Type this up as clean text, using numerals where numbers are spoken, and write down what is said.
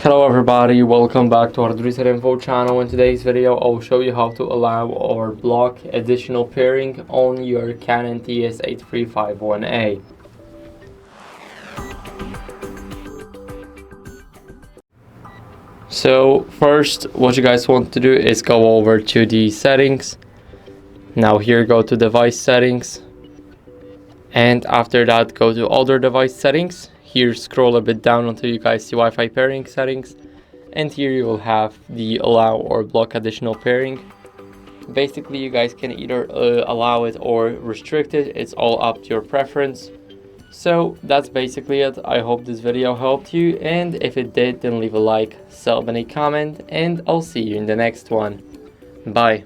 Hello everybody, welcome back to HardReset.Info channel. In today's video, I'll show you how to allow or block additional pairing on your Canon TS8351a. So first, what you guys want to do is go over to the settings. Now here, go to device settings. And after that, go to other device settings. Here, scroll a bit down until you guys see Wi-Fi pairing settings. And here you will have the allow or block additional pairing. Basically, you guys can either allow it or restrict it. It's all up to your preference. So that's basically it. I hope this video helped you, and if it did, then leave a like, sub, and a comment, and I'll see you in the next one. Bye.